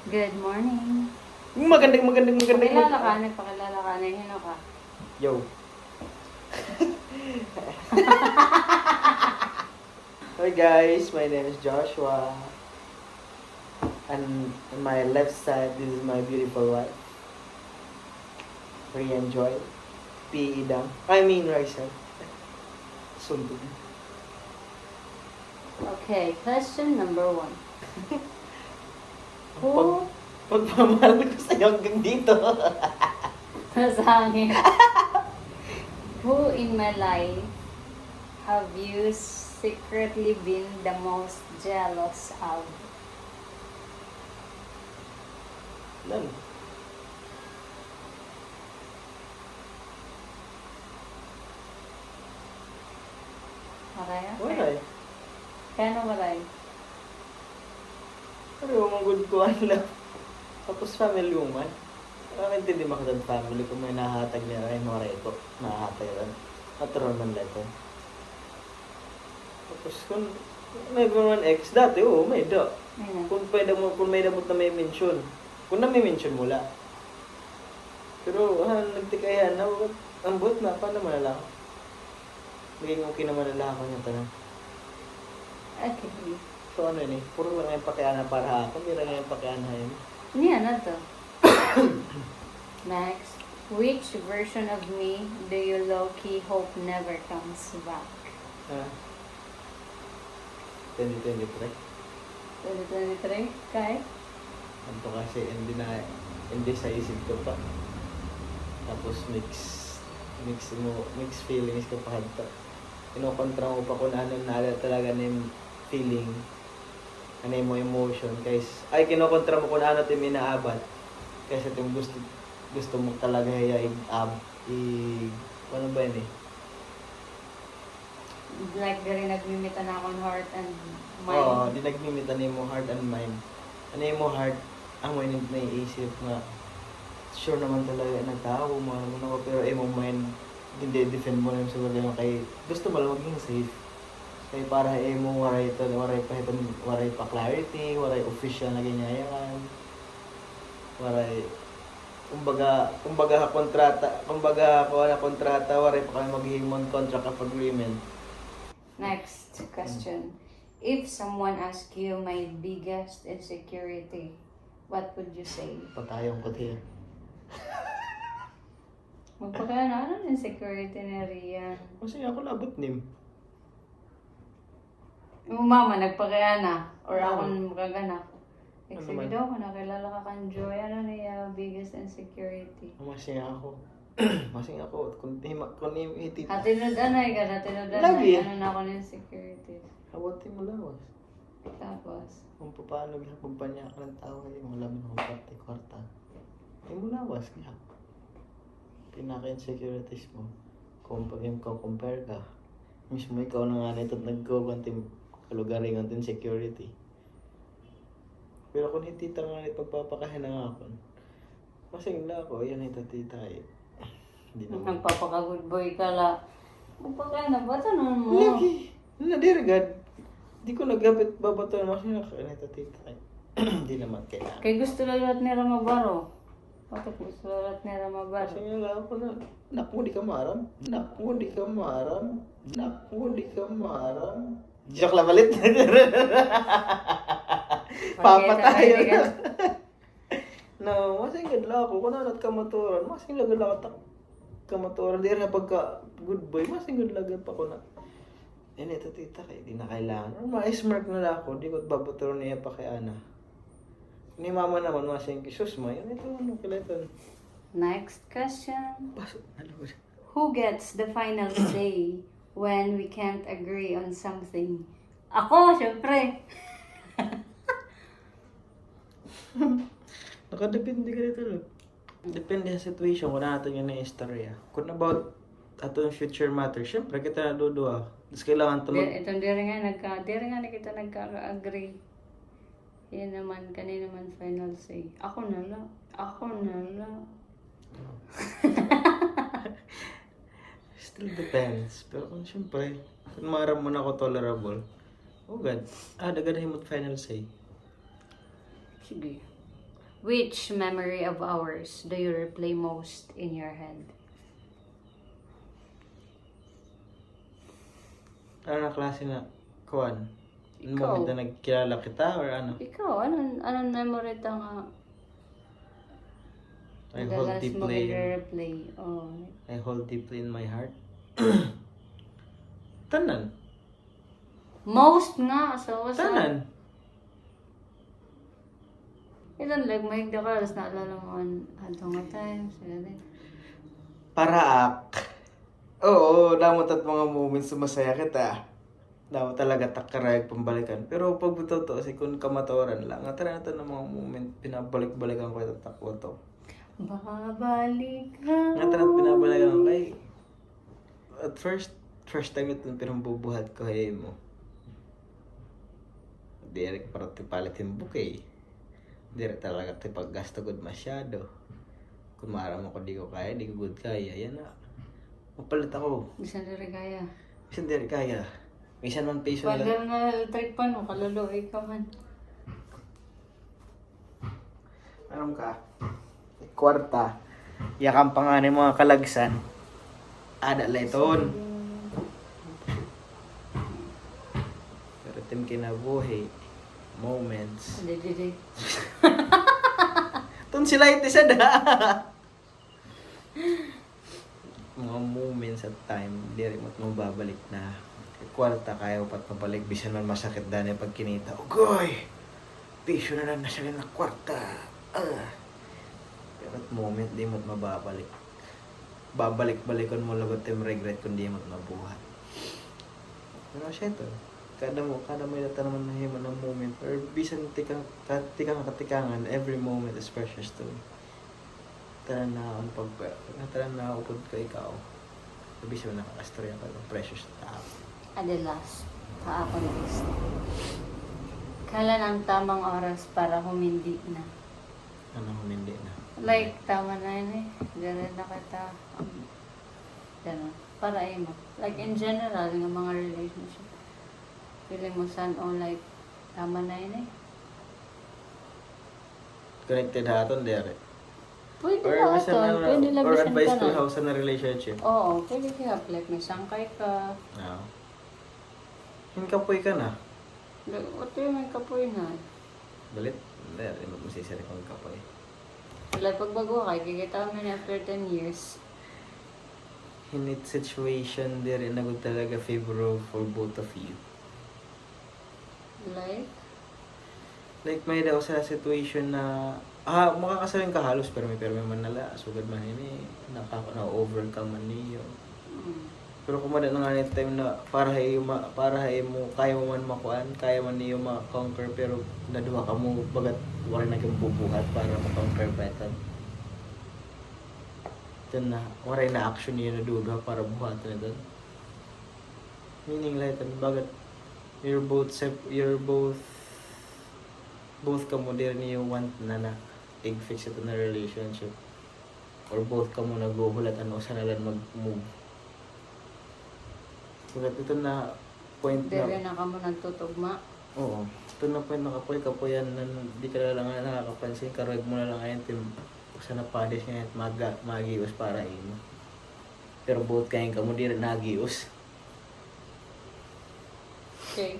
Good morning. Magandang. Pakilala ka, nagpakilala ka na yun ka. Yo. Hi guys, my name is Joshua. And on my left side, this is my beautiful wife. Rian Joy. PE Dam. Raisa. Soon to be. Okay, question number 1. Who? Pagpamahal ko sa'yo hanggang dito. Sa akin. Who in my life have you secretly been the most jealous of? Lan. Okay? Wala eh. Kano malay? Pero yung good ko lang. Tapos family woman. Nakakaintindi mo ka family kung may nahatag niya rin mga ito. Nahatag rin. Natural man lang ito. Tapos kung may mga ex dati, oo, may da. Ayun. Kung may damot na may mention. Kung na may mention mula. Pero nagtikayan na, ang buot na, paano malala ko? Maging okay naman malala ako niya tanong. Okay. So ano yun eh, puro lang yung pakiana para ako, hindi lang yung pakiana yun. Yan na to. Next. Which version of me do you low-key hope never comes back? 2023. 2023? Kay? Ano kasi hindi sa isip ko pa. Tapos mix feelings ko pa hadto. Kinokontra mo pa kung ano na talaga na yung feeling. Ano yung emotion. Kinokontra mo kung ano ito yung inaabat. Kasi ito yung gusto mo talaga ano ba yun eh? Like diri nagmimita na akong heart and mind. Oo, di nagmimitan na yung heart and mind. Ano yung mo heart, ang mind naiisip na sure naman talaga nagtao mo ano pero yung mind hindi defend mo lang siguro yung kay gusto mo lang maging safe. Kaya para mo waray pa clarity, waray official na ganyayan. Waray kumbaga kontrata waray pa kami maghimon contract of agreement. Next question. If someone asks you my biggest insecurity, what would you say? Patayong ko tiyan. Magpakaya na ano insecurity ni Rian? Kasi ako labot nim. Yung mama nagpakaya na or ako makaganap. Ano Sige man? daw ako nakilala ka kan Joy. Ano niya biggest insecurity? Masing ako. Masing ako. Kung iti. Hatinod anay ka, hatinod Lagi. anay. Ano na ako ng insecurities? Hawatin mo lawas. Tapos, Kung paano kumpanya ka ng tao yung wala mo ng kwarta. Ay mo lawas niya. Pinaka-insecurities mo. Kung compare ka, mismo ikaw na nga nito nagkukunting kalugaring ang insecurity. Pero kung hindi nga nito pagpapakahin nga ako, masing na ako, yan ito tita eh. Hindi naman. nagpapaka-good boy ka la. Magpakaya na ba? Tanong mo. Lagi. Nadirigad. Hindi ko nagapit babato na masing na ito tita eh. Hindi naman kailangan. Kay gusto lalat ni Ramabaro. Bakit gusto lalat ni Ramabaro? Kasi nga lang ako na, naku, di ka maram. Naku, di ka maram. Naku, di ka maram. Joke lang balit. Papatayo na. No, masing gadla ako. Kung nanat kamaturan, masing lagad ako kamaturan. Di rin pagka good boy, masing gadla pa ko na. Ito tita kay di na kailangan. Ma-smart na lang ako. Di ko babaturan niya pa kay Ana. Ni mama naman, masing kisus mo. Yan ito, ano kilatan. Next question. Pasok, ano ba siya? Who gets the final say when we can't agree on something? Ako, syempre. Nakadepende ka dito lang. Depende sa situation kung natin yun na istorya. Kung about ato yung future matter, syempre kita nadudua. Tapos kailangan ito Itong diri nga na kita nagkaka-agree. Yan naman, kanina naman final say. Ako na lang. Still depends. Pero kung syempre, kung maram mo na ako tolerable, oh God, daganahin mo final say. Sige. Which memory of ours do you replay most in your head? Ano na klase na kuan? Yung Ikaw. moment na nagkilala kita or ano? Ikaw, anong memory ta nga? I hold Madalas mo deeply, replay. Oh. I hold deeply in my heart. Tanan. Most nga. So, what's Tanan. Ilan like mahigda ka, tapos naalala mo hadong nga times, din. Paraak. Oo, damot at mga moments sumasaya kita. Dapat talaga takarayag pambalikan. Pero pag totoo si kun kamatawaran lang, nga tara na to ng mga moment, pinabalik-balikan ko ito takbo to. Babalik ka. Nga tara pinabalikan ko kay at first time ito pinambubuhat ko kay mo. Direk para tipalit yung bouquet. Direk talaga tipaggasto good masyado. Kung maram ako di ko kaya, di ko good kaya, yan na. Mapalit ako. Bisan diri kaya. Bisan di kaya. Minsan man piso na Pagdar lang. na electric pan mo, kaluluoy ka man. Aram ka? Kwarta. Yakang panganin mga kalagsan. Ada layton. Pero tim kinabuhi. Moments. Hindi. Tun sila iti sa da. Mga moments at time, di rin mo babalik na. Kwarta kaya pat pabalik, bisan man masakit dahil pag kinita. Ugoy! Piso na lang na siya na kwarta. Pero at moment, di mo't mababalik. Babalik-balikon mo lagot yung regret kung di mo't mabuhat. Pero siya ito, kada mo yung naman na himo ng moment. Or bisan katikangan, every moment is precious to me. Taran na upod ko ikaw. Sabi siya nakakastorya ka ng precious tao. Adelas, kaapon list. Kailan ang tamang oras para humindi na? Ano kung hindi na? Like, tama na yun eh. Ganun na kita. Ganun. Para mo. Like, in general, ng mga relationship. Feeling mo saan o like, tama na yun eh. Connected haton, dere. Pwede Or na bisan ito. Pwede or labisan advice ka to na. how sa na relationship. Oo, pwede kaya. Like, may sangkay ka. No. Hinkapoy ka na. Like, what do you may kapoy na? Balit? Hindi, hindi mo masisiri kung kapoy. Like, pagbago ka, kikita mo na after 10 years. In its situation, dere na good talaga favorable for both of you. Like, Like may daw sa situation na makakasaling ka halos pero may man nala sugad man ini na-overcome man niyo. Pero kung na nga yung time na para mo kaya mo man makuan, kaya man niyo ma-conquer pero naduha ka mo bagat wala na kang bubuhat para ma-conquer better. Then na wala na action niyo na duha para buhatan na doon. Meaning like bagat you're both ka mo din niyo want na i-fix ito na relationship or both ka mo naghuhulat ano sa nalan mag-move. So ito na point dere na na ka mo nagtutugma. oo, ito na point na kapoy yan na di ka lang nga nakakapansin karag mo na lang ngayon tim sa napadis ngayon at magius para imo. Pero both kayo ka mo di rin nagius. Okay.